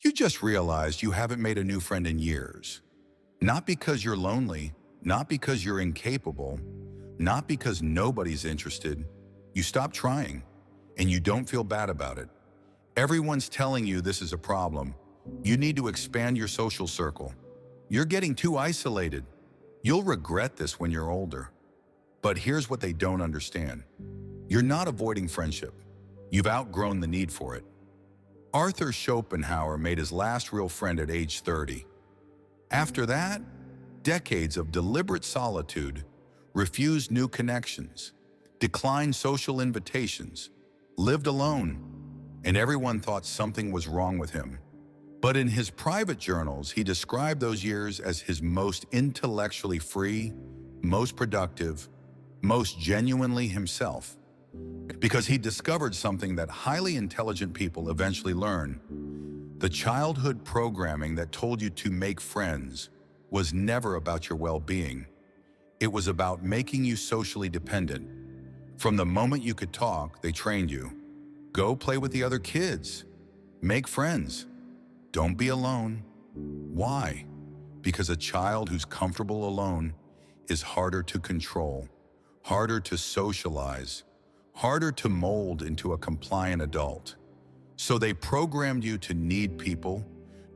You just realized you haven't made a new friend in years. Not because you're lonely, not because you're incapable, not because nobody's interested. You stop trying, and you don't feel bad about it. Everyone's telling you this is a problem. You need to expand your social circle. You're getting too isolated. You'll regret this when you're older. But here's what they don't understand. You're not avoiding friendship. You've outgrown the need for it. Arthur Schopenhauer made his last real friend at age 30. After that, decades of deliberate solitude, refused new connections, declined social invitations, lived alone, and everyone thought something was wrong with him. But in his private journals, he described those years as his most intellectually free, most productive, most genuinely himself. Because he discovered something that highly intelligent people eventually learn. The childhood programming that told you to make friends was never about your well-being. It was about making you socially dependent. From the moment you could talk, they trained you. Go play with the other kids. Make friends. Don't be alone. Why? Because a child who's comfortable alone is harder to control, harder to socialize, harder to mold into a compliant adult. So they programmed you to need people,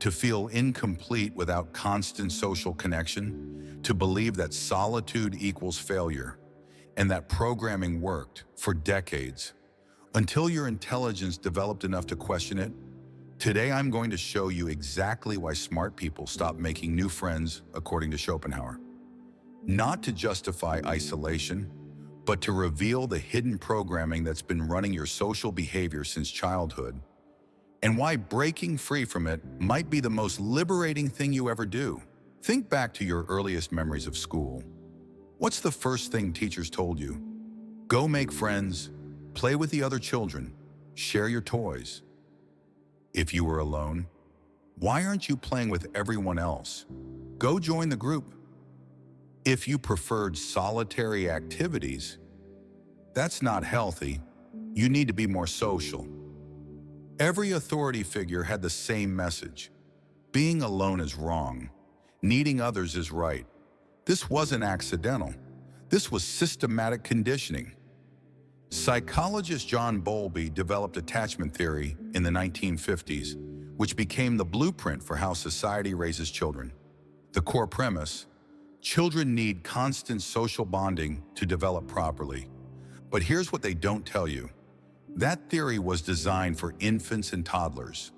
to feel incomplete without constant social connection, to believe that solitude equals failure. And that programming worked for decades, until your intelligence developed enough to question it. Today I'm going to show you exactly why smart people stop making new friends, according to Schopenhauer. Not to justify isolation, but to reveal the hidden programming that's been running your social behavior since childhood, and why breaking free from it might be the most liberating thing you ever do. Think back to your earliest memories of school. What's the first thing teachers told you? Go make friends, play with the other children, share your toys. If you were alone, why aren't you playing with everyone else? Go join the group. If you preferred solitary activities, that's not healthy. You need to be more social. Every authority figure had the same message. Being alone is wrong. Needing others is right. This wasn't accidental. This was systematic conditioning. Psychologist John Bowlby developed attachment theory in the 1950s, which became the blueprint for how society raises children. The core premise: children need constant social bonding to develop properly. But here's what they don't tell you. That theory was designed for infants and toddlers.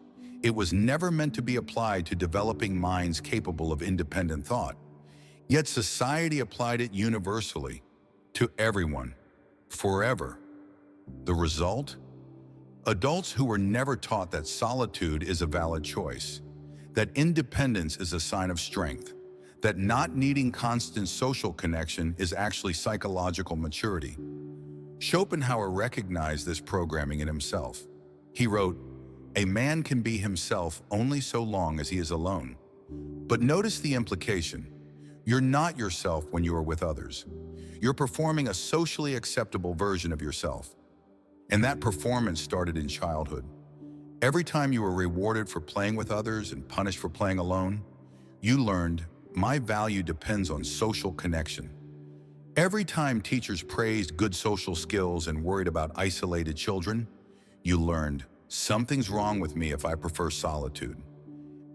It was never meant to be applied to developing minds capable of independent thought. Yet society applied it universally, to everyone, forever. The result? Adults who were never taught that solitude is a valid choice, that independence is a sign of strength, that not needing constant social connection is actually psychological maturity. Schopenhauer recognized this programming in himself. He wrote, "A man can be himself only so long as he is alone." But notice the implication. You're not yourself when you are with others. You're performing a socially acceptable version of yourself. And that performance started in childhood. Every time you were rewarded for playing with others and punished for playing alone, you learned, my value depends on social connection. Every time teachers praised good social skills and worried about isolated children, you learned, something's wrong with me if I prefer solitude.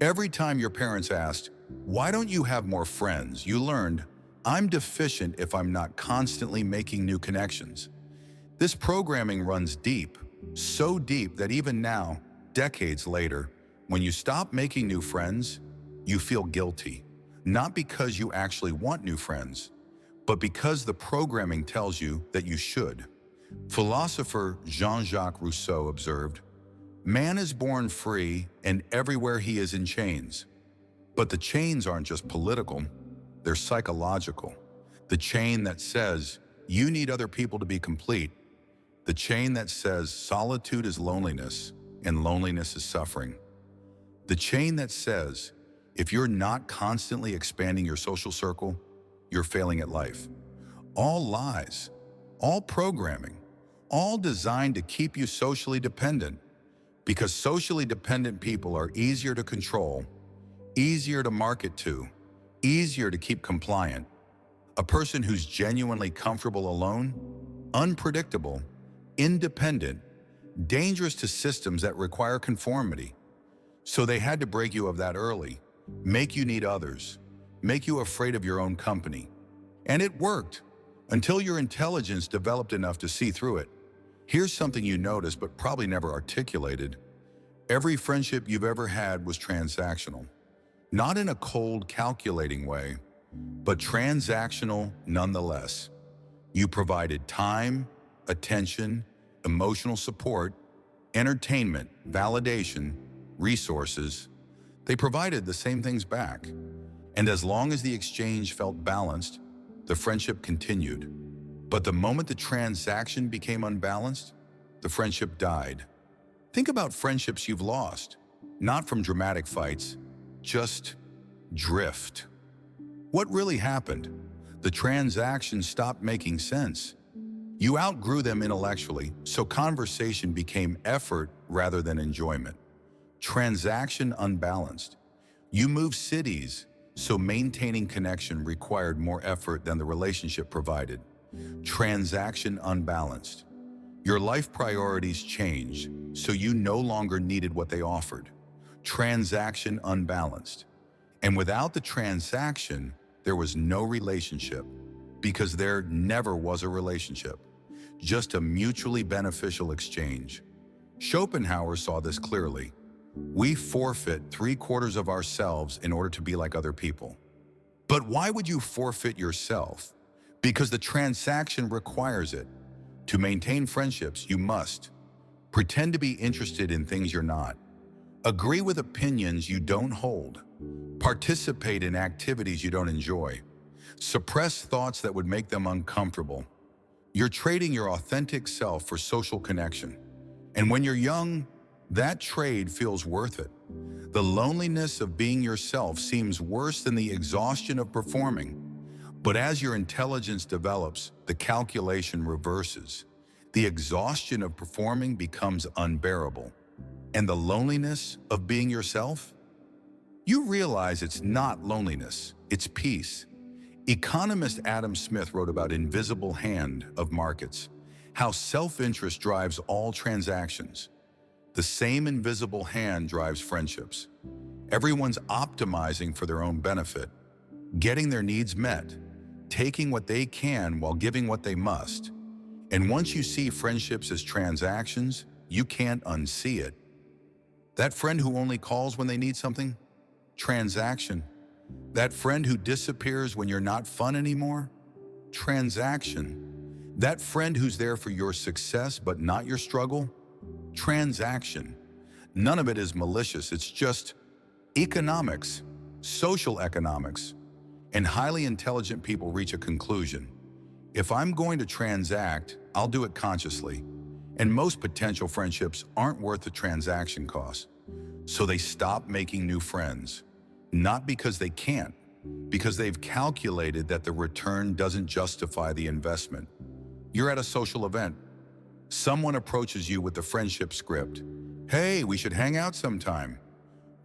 Every time your parents asked, why don't you have more friends, you learned, I'm deficient if I'm not constantly making new connections. This programming runs deep, so deep that even now, decades later, when you stop making new friends, you feel guilty. Not because you actually want new friends, but because the programming tells you that you should. Philosopher Jean-Jacques Rousseau observed, man is born free and everywhere he is in chains. But the chains aren't just political, they're psychological. The chain that says you need other people to be complete. The chain that says solitude is loneliness and loneliness is suffering. The chain that says if you're not constantly expanding your social circle, you're failing at life. All lies, all programming, all designed to keep you socially dependent. Because socially dependent people are easier to control, easier to market to, easier to keep compliant. A person who's genuinely comfortable alone, unpredictable, independent, dangerous to systems that require conformity. So they had to break you of that early, make you need others, make you afraid of your own company. And it worked, until your intelligence developed enough to see through it. Here's something you noticed but probably never articulated. Every friendship you've ever had was transactional. Not in a cold, calculating way, but transactional nonetheless. You provided time, attention, emotional support, entertainment, validation, resources. They provided the same things back. And as long as the exchange felt balanced, the friendship continued. But the moment the transaction became unbalanced, the friendship died. Think about friendships you've lost, not from dramatic fights, just drift. What really happened? The transaction stopped making sense. You outgrew them intellectually, so conversation became effort rather than enjoyment. Transaction unbalanced. You moved cities, so maintaining connection required more effort than the relationship provided. Transaction unbalanced. Your life priorities changed, so you no longer needed what they offered. Transaction unbalanced. And without the transaction, there was no relationship, because there never was a relationship, just a mutually beneficial exchange. Schopenhauer saw this clearly. We forfeit 3/4 of ourselves in order to be like other people. But why would you forfeit yourself? Because the transaction requires it. To maintain friendships, you must pretend to be interested in things you're not, agree with opinions you don't hold, participate in activities you don't enjoy, suppress thoughts that would make them uncomfortable. You're trading your authentic self for social connection. And when you're young, that trade feels worth it. The loneliness of being yourself seems worse than the exhaustion of performing. But as your intelligence develops, the calculation reverses. The exhaustion of performing becomes unbearable. And the loneliness of being yourself? You realize it's not loneliness, it's peace. Economist Adam Smith wrote about invisible hand of markets, how self-interest drives all transactions. The same invisible hand drives friendships. Everyone's optimizing for their own benefit, getting their needs met, taking what they can while giving what they must. And once you see friendships as transactions, you can't unsee it. That friend who only calls when they need something? Transaction. That friend who disappears when you're not fun anymore? Transaction. That friend who's there for your success but not your struggle? Transaction. None of it is malicious, it's just economics, social economics. And highly intelligent people reach a conclusion. If I'm going to transact, I'll do it consciously. And most potential friendships aren't worth the transaction cost. So they stop making new friends. Not because they can't, because they've calculated that the return doesn't justify the investment. You're at a social event. Someone approaches you with the friendship script. Hey, we should hang out sometime.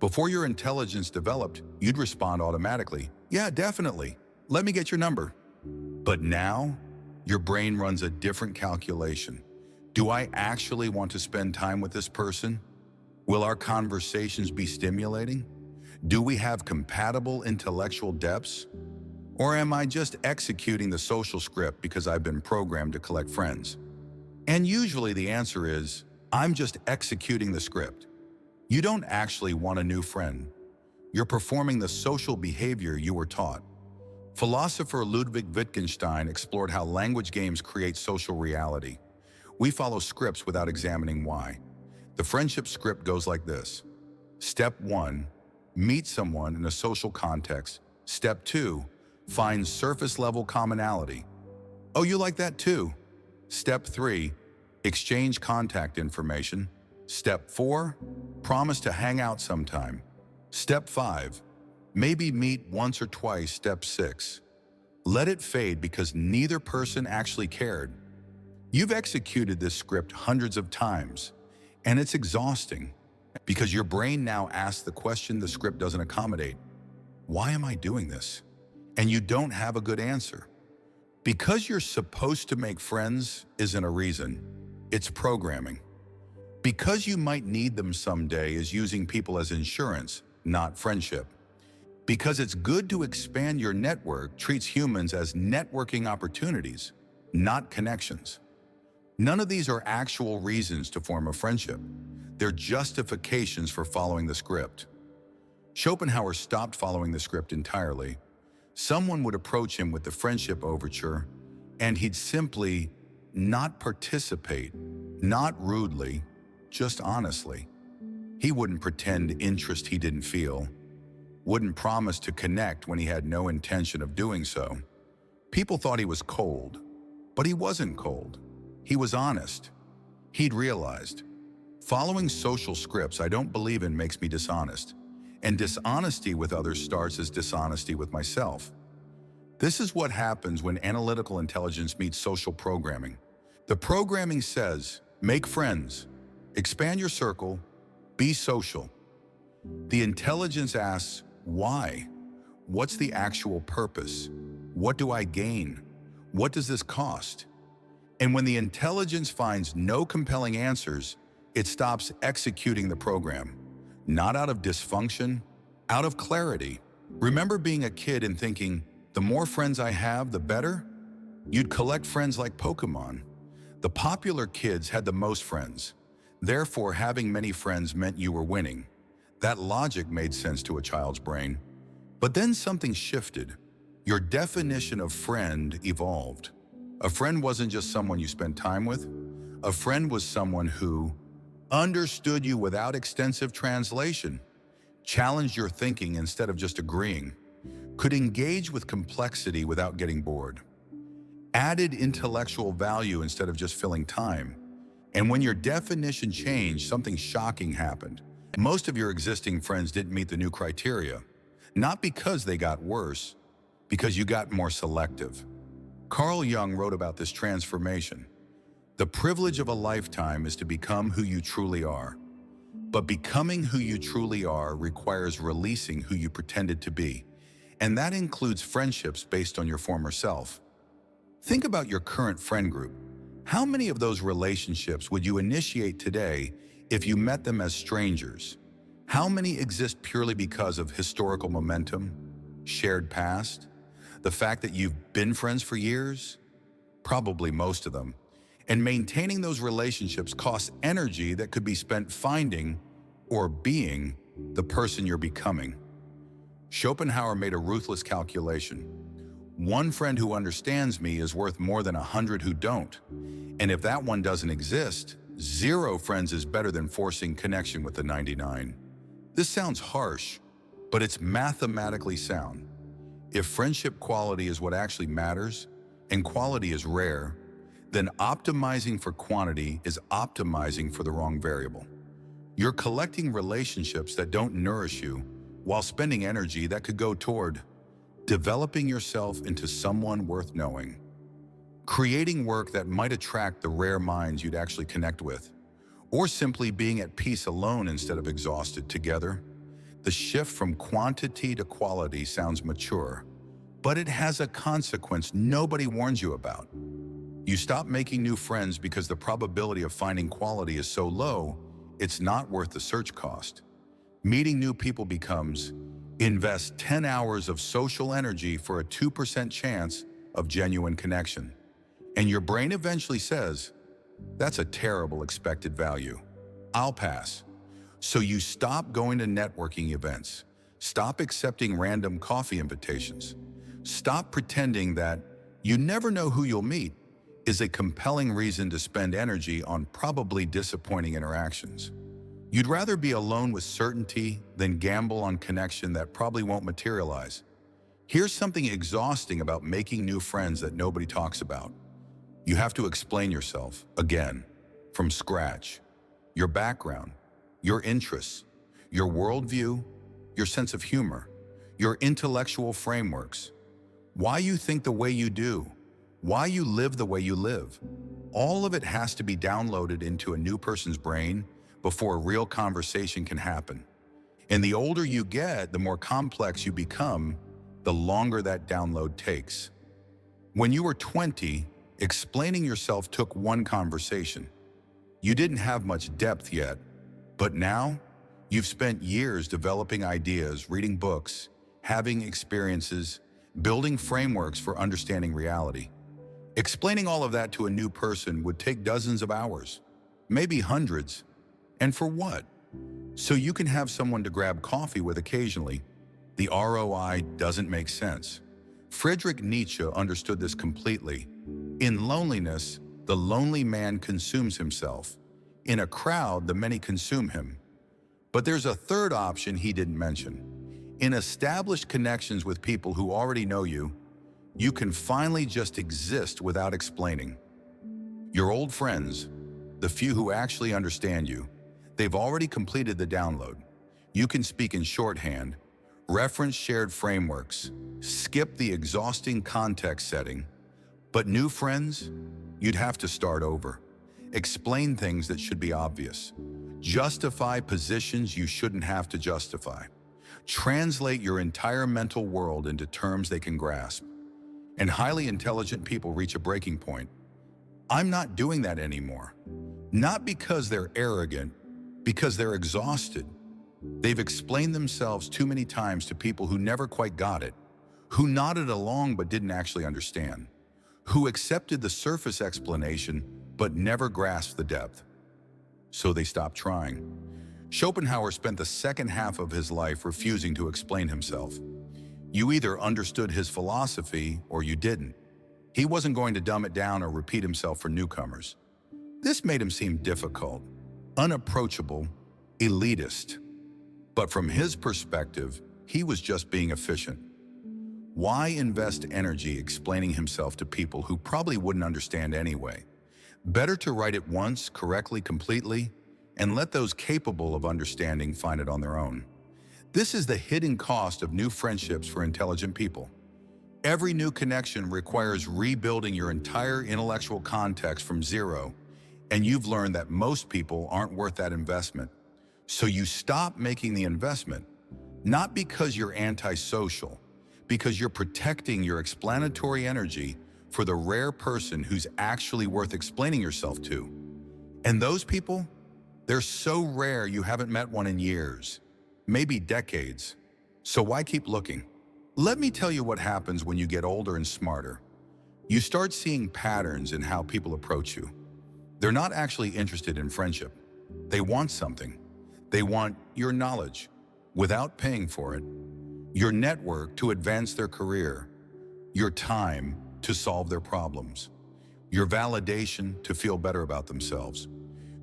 Before your intelligence developed, you'd respond automatically. Yeah, definitely. Let me get your number. But now, your brain runs a different calculation. Do I actually want to spend time with this person? Will our conversations be stimulating? Do we have compatible intellectual depths? Or am I just executing the social script because I've been programmed to collect friends? And usually the answer is, I'm just executing the script. You don't actually want a new friend. You're performing the social behavior you were taught. Philosopher Ludwig Wittgenstein explored how language games create social reality. We follow scripts without examining why. The friendship script goes like this. Step 1, meet someone in a social context. Step 2, find surface-level commonality. Oh, you like that too? Step 3, exchange contact information. Step 4, promise to hang out sometime. Step 5, maybe meet once or twice. Step 6, let it fade because neither person actually cared. You've executed this script hundreds of times, And it's exhausting because your brain now asks the question the script doesn't accommodate. Why am I doing this? And you don't have a good answer. Because you're supposed to make friends isn't a reason. It's programming. Because you might need them someday is using people as insurance, not friendship. Because it's good to expand your network treats humans as networking opportunities, not connections. None of these are actual reasons to form a friendship. They're justifications for following the script. Schopenhauer stopped following the script entirely. Someone would approach him with the friendship overture, and he'd simply not participate, not rudely, just honestly. He wouldn't pretend interest he didn't feel, wouldn't promise to connect when he had no intention of doing so. People thought he was cold, but he wasn't cold. He was honest. He'd realized, following social scripts I don't believe in makes me dishonest, and dishonesty with others starts as dishonesty with myself. This is what happens when analytical intelligence meets social programming. The programming says, make friends, expand your circle, be social. The intelligence asks, why? What's the actual purpose? What do I gain? What does this cost? And when the intelligence finds no compelling answers, it stops executing the program. Not out of dysfunction, out of clarity. Remember being a kid and thinking, the more friends I have, the better? You'd collect friends like Pokemon. The popular kids had the most friends. Therefore, having many friends meant you were winning. That logic made sense to a child's brain. But then something shifted. Your definition of friend evolved. A friend wasn't just someone you spent time with. A friend was someone who understood you without extensive translation, challenged your thinking instead of just agreeing, could engage with complexity without getting bored, added intellectual value instead of just filling time. And when your definition changed, something shocking happened. Most of your existing friends didn't meet the new criteria, not because they got worse, because you got more selective. Carl Jung wrote about this transformation. The privilege of a lifetime is to become who you truly are. But becoming who you truly are requires releasing who you pretended to be. And that includes friendships based on your former self. Think about your current friend group. How many of those relationships would you initiate today if you met them as strangers? How many exist purely because of historical momentum, shared past, the fact that you've been friends for years? Probably most of them. And maintaining those relationships costs energy that could be spent finding or being the person you're becoming. Schopenhauer made a ruthless calculation. One friend who understands me is worth more than 100 who don't. And if that one doesn't exist, 0 friends is better than forcing connection with the 99. This sounds harsh, but it's mathematically sound. If friendship quality is what actually matters, and quality is rare, then optimizing for quantity is optimizing for the wrong variable. You're collecting relationships that don't nourish you while spending energy that could go toward developing yourself into someone worth knowing, creating work that might attract the rare minds you'd actually connect with, or simply being at peace alone instead of exhausted together. The shift from quantity to quality sounds mature, but it has a consequence nobody warns you about. You stop making new friends because the probability of finding quality is so low, it's not worth the search cost. Meeting new people becomes invest 10 hours of social energy for a 2% chance of genuine connection. And your brain eventually says, that's a terrible expected value. I'll pass. So you stop going to networking events. Stop accepting random coffee invitations. Stop pretending that you never know who you'll meet is a compelling reason to spend energy on probably disappointing interactions. You'd rather be alone with certainty than gamble on connection that probably won't materialize. Here's something exhausting about making new friends that nobody talks about. You have to explain yourself, again, from scratch. Your background, your interests, your worldview, your sense of humor, your intellectual frameworks, why you think the way you do, why you live the way you live. All of it has to be downloaded into a new person's brain before a real conversation can happen. And the older you get, the more complex you become, the longer that download takes. When you were 20, explaining yourself took one conversation. You didn't have much depth yet, but now you've spent years developing ideas, reading books, having experiences, building frameworks for understanding reality. Explaining all of that to a new person would take dozens of hours, maybe hundreds. And for what? So you can have someone to grab coffee with occasionally. The ROI doesn't make sense. Friedrich Nietzsche understood this completely. In loneliness, the lonely man consumes himself. In a crowd, the many consume him. But there's a third option he didn't mention. In established connections with people who already know you, you can finally just exist without explaining. Your old friends, the few who actually understand you, they've already completed the download. You can speak in shorthand, reference shared frameworks, skip the exhausting context setting. But new friends, you'd have to start over. Explain things that should be obvious. Justify positions you shouldn't have to justify. Translate your entire mental world into terms they can grasp. And highly intelligent people reach a breaking point. I'm not doing that anymore. Not because they're arrogant, because they're exhausted. They've explained themselves too many times to people who never quite got it, who nodded along but didn't actually understand, who accepted the surface explanation but never grasped the depth. So they stopped trying. Schopenhauer spent the second half of his life refusing to explain himself. You either understood his philosophy or you didn't. He wasn't going to dumb it down or repeat himself for newcomers. This made him seem difficult, unapproachable, elitist. But from his perspective, he was just being efficient. Why invest energy explaining himself to people who probably wouldn't understand anyway? Better to write it once, correctly, completely, and let those capable of understanding find it on their own. This is the hidden cost of new friendships for intelligent people. Every new connection requires rebuilding your entire intellectual context from zero, and you've learned that most people aren't worth that investment. So you stop making the investment, not because you're antisocial, because you're protecting your explanatory energy for the rare person who's actually worth explaining yourself to. And those people, they're so rare you haven't met one in years, maybe decades. So why keep looking? Let me tell you what happens when you get older and smarter. You start seeing patterns in how people approach you. They're not actually interested in friendship. They want something. They want your knowledge without paying for it, your network to advance their career, your time to solve their problems, your validation to feel better about themselves,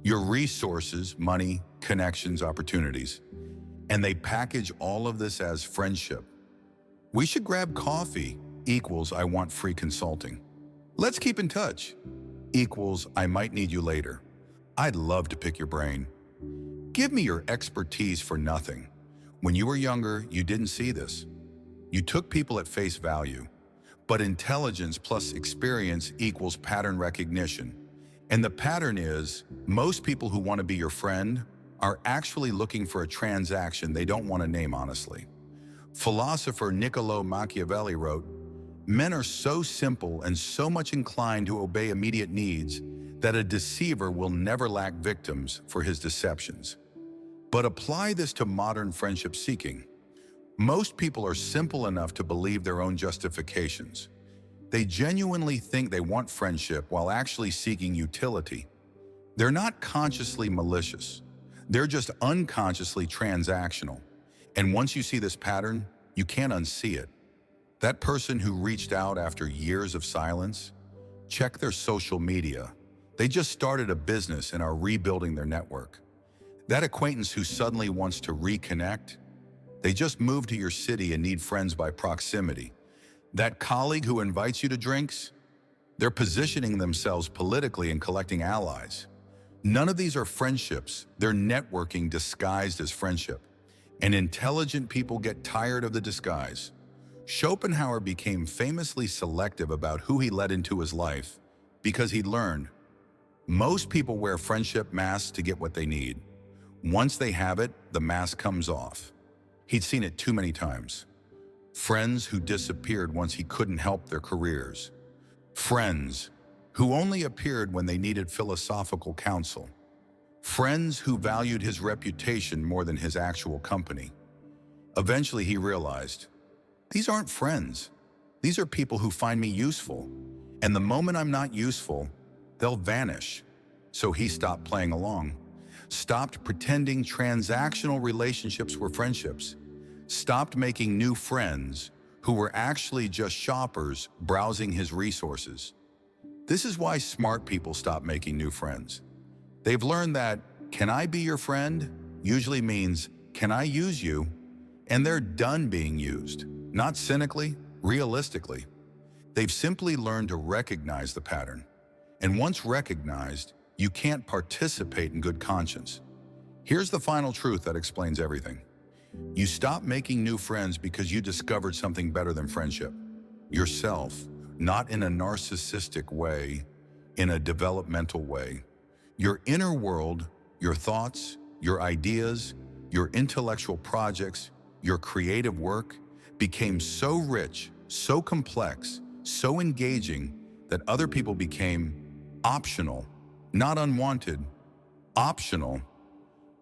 your resources, money, connections, opportunities. And they package all of this as friendship. We should grab coffee equals I want free consulting. Let's keep in touch equals I might need you later. I'd love to pick your brain. Give me your expertise for nothing. When you were younger, you didn't see this. You took people at face value. But intelligence plus experience equals pattern recognition. And the pattern is, most people who want to be your friend are actually looking for a transaction they don't want to name honestly. Philosopher Niccolo Machiavelli wrote, "Men are so simple and so much inclined to obey immediate needs that a deceiver will never lack victims for his deceptions." But apply this to modern friendship seeking. Most people are simple enough to believe their own justifications. They genuinely think they want friendship while actually seeking utility. They're not consciously malicious. They're just unconsciously transactional. And once you see this pattern, you can't unsee it. That person who reached out after years of silence, check their social media. They just started a business and are rebuilding their network. That acquaintance who suddenly wants to reconnect, they just moved to your city and need friends by proximity. That colleague who invites you to drinks, they're positioning themselves politically and collecting allies. None of these are friendships. They're networking disguised as friendship. And intelligent people get tired of the disguise. Schopenhauer became famously selective about who he let into his life because he'd learned most people wear friendship masks to get what they need. Once they have it, the mask comes off. He'd seen it too many times. Friends who disappeared once he couldn't help their careers. Friends who only appeared when they needed philosophical counsel. Friends who valued his reputation more than his actual company. Eventually he realized, these aren't friends. These are people who find me useful. And the moment I'm not useful, they'll vanish. So he stopped playing along. Stopped pretending transactional relationships were friendships. Stopped making new friends who were actually just shoppers browsing his resources. This is why smart people stop making new friends. They've learned that, can I be your friend? Usually means, can I use you? And they're done being used. Not cynically, realistically. They've simply learned to recognize the pattern. And once recognized, you can't participate in good conscience. Here's the final truth that explains everything. You stop making new friends because you discovered something better than friendship. Yourself, not in a narcissistic way, in a developmental way. Your inner world, your thoughts, your ideas, your intellectual projects, your creative work became so rich, so complex, so engaging that other people became optional, not unwanted, optional.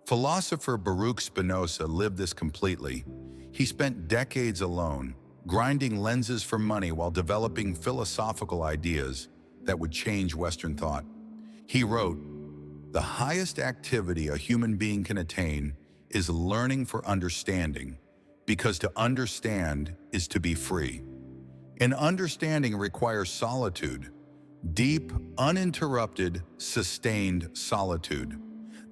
Philosopher Baruch Spinoza lived this completely. He spent decades alone, grinding lenses for money while developing philosophical ideas that would change Western thought. He wrote, "The highest activity a human being can attain is learning for understanding, because to understand is to be free. And understanding requires solitude, deep, uninterrupted, sustained solitude.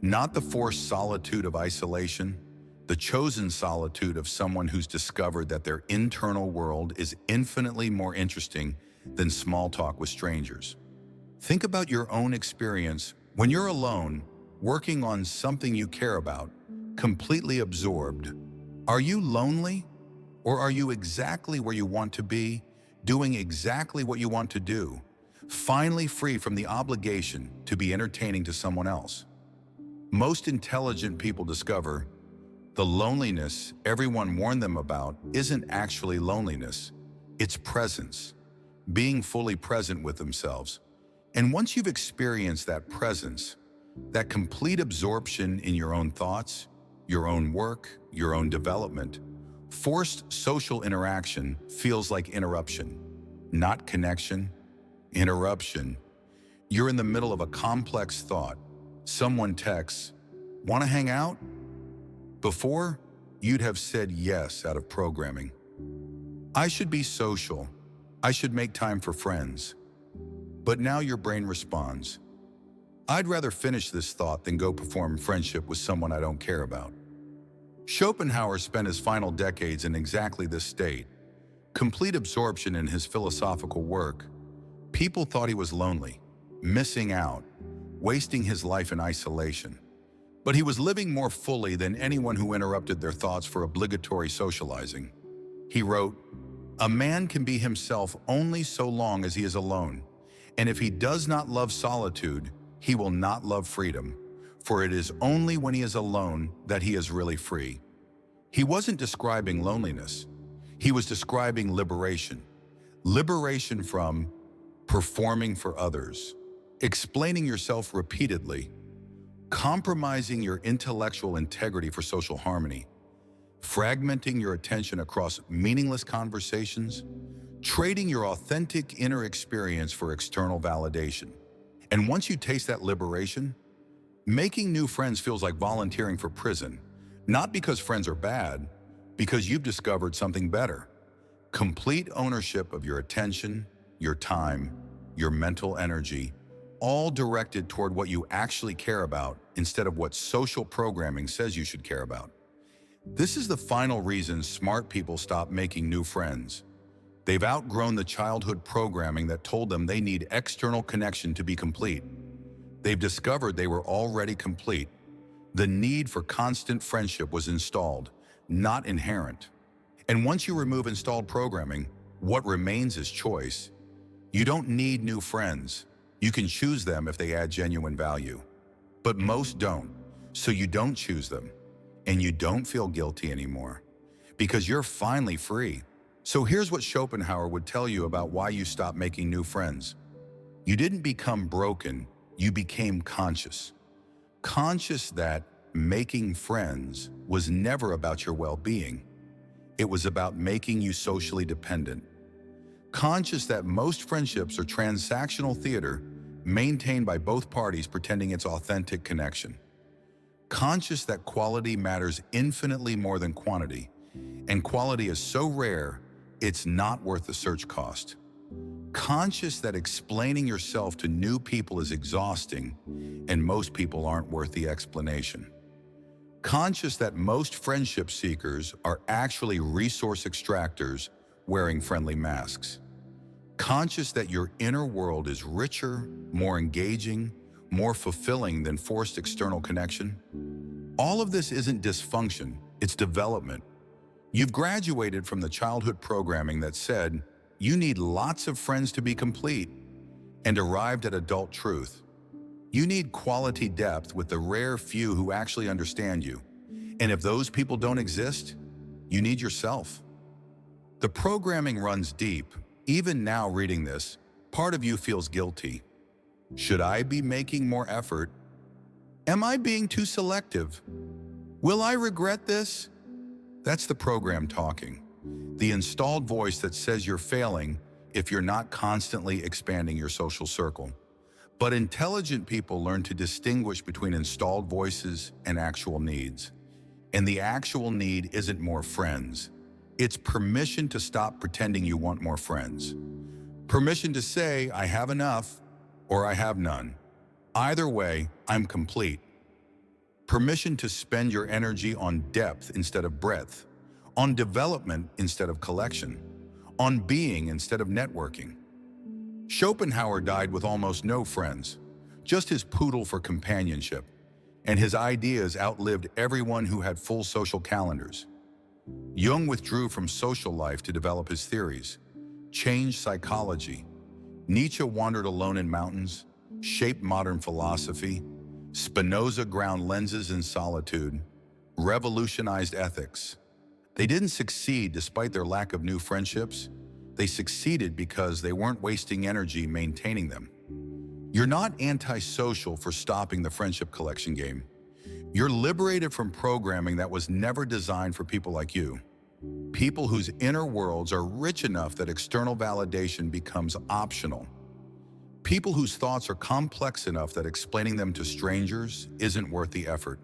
Not the forced solitude of isolation, the chosen solitude of someone who's discovered that their internal world is infinitely more interesting than small talk with strangers." Think about your own experience when you're alone, working on something you care about, completely absorbed. Are you lonely? Or are you exactly where you want to be, doing exactly what you want to do, finally free from the obligation to be entertaining to someone else? Most intelligent people discover the loneliness everyone warned them about isn't actually loneliness, it's presence, being fully present with themselves. And once you've experienced that presence, that complete absorption in your own thoughts, your own work, your own development, forced social interaction feels like interruption, not connection, interruption. You're in the middle of a complex thought. Someone texts, "Want to hang out?" Before, you'd have said yes out of programming. I should be social. I should make time for friends. But now your brain responds, I'd rather finish this thought than go perform friendship with someone I don't care about. Schopenhauer spent his final decades in exactly this state. Complete absorption in his philosophical work. People thought he was lonely, missing out, wasting his life in isolation. But he was living more fully than anyone who interrupted their thoughts for obligatory socializing. He wrote, "A man can be himself only so long as he is alone, and if he does not love solitude, he will not love freedom, for it is only when he is alone that he is really free." He wasn't describing loneliness. He was describing liberation. Liberation from performing for others, explaining yourself repeatedly, compromising your intellectual integrity for social harmony, fragmenting your attention across meaningless conversations, trading your authentic inner experience for external validation. And once you taste that liberation, making new friends feels like volunteering for prison, not because friends are bad, because you've discovered something better. Complete ownership of your attention, your time, your mental energy, all directed toward what you actually care about instead of what social programming says you should care about. This is the final reason smart people stop making new friends. They've outgrown the childhood programming that told them they need external connection to be complete. They've discovered they were already complete. The need for constant friendship was installed, not inherent. And once you remove installed programming, what remains is choice. You don't need new friends. You can choose them if they add genuine value. But most don't. So you don't choose them, and you don't feel guilty anymore, because you're finally free. So here's what Schopenhauer would tell you about why you stopped making new friends. You didn't become broken, you became conscious. Conscious that making friends was never about your well-being. It was about making you socially dependent. Conscious that most friendships are transactional theater, maintained by both parties pretending it's authentic connection. Conscious that quality matters infinitely more than quantity, and quality is so rare, it's not worth the search cost. Conscious that explaining yourself to new people is exhausting, and most people aren't worth the explanation. Conscious that most friendship seekers are actually resource extractors wearing friendly masks. Conscious that your inner world is richer, more engaging, more fulfilling than forced external connection. All of this isn't dysfunction, it's development. You've graduated from the childhood programming that said you need lots of friends to be complete, and arrived at adult truth. You need quality depth with the rare few who actually understand you. And if those people don't exist, you need yourself. The programming runs deep. Even now reading this, part of you feels guilty. Should I be making more effort? Am I being too selective? Will I regret this? That's the program talking. The installed voice that says you're failing if you're not constantly expanding your social circle. But intelligent people learn to distinguish between installed voices and actual needs. And the actual need isn't more friends. It's permission to stop pretending you want more friends. Permission to say, I have enough, or I have none. Either way, I'm complete. Permission to spend your energy on depth instead of breadth, on development instead of collection, on being instead of networking. Schopenhauer died with almost no friends, just his poodle for companionship, and his ideas outlived everyone who had full social calendars. Jung withdrew from social life to develop his theories, changed psychology. Nietzsche wandered alone in mountains, shaped modern philosophy. Spinoza ground lenses in solitude, revolutionized ethics. They didn't succeed despite their lack of new friendships. They succeeded because they weren't wasting energy maintaining them. You're not antisocial for stopping the friendship collection game. You're liberated from programming that was never designed for people like you. People whose inner worlds are rich enough that external validation becomes optional. People whose thoughts are complex enough that explaining them to strangers isn't worth the effort.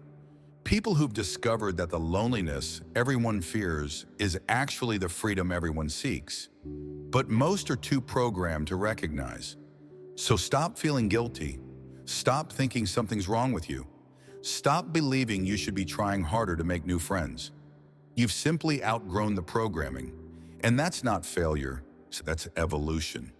People who've discovered that the loneliness everyone fears is actually the freedom everyone seeks. But most are too programmed to recognize. So stop feeling guilty. Stop thinking something's wrong with you. Stop believing you should be trying harder to make new friends. You've simply outgrown the programming. And that's not failure, that's evolution.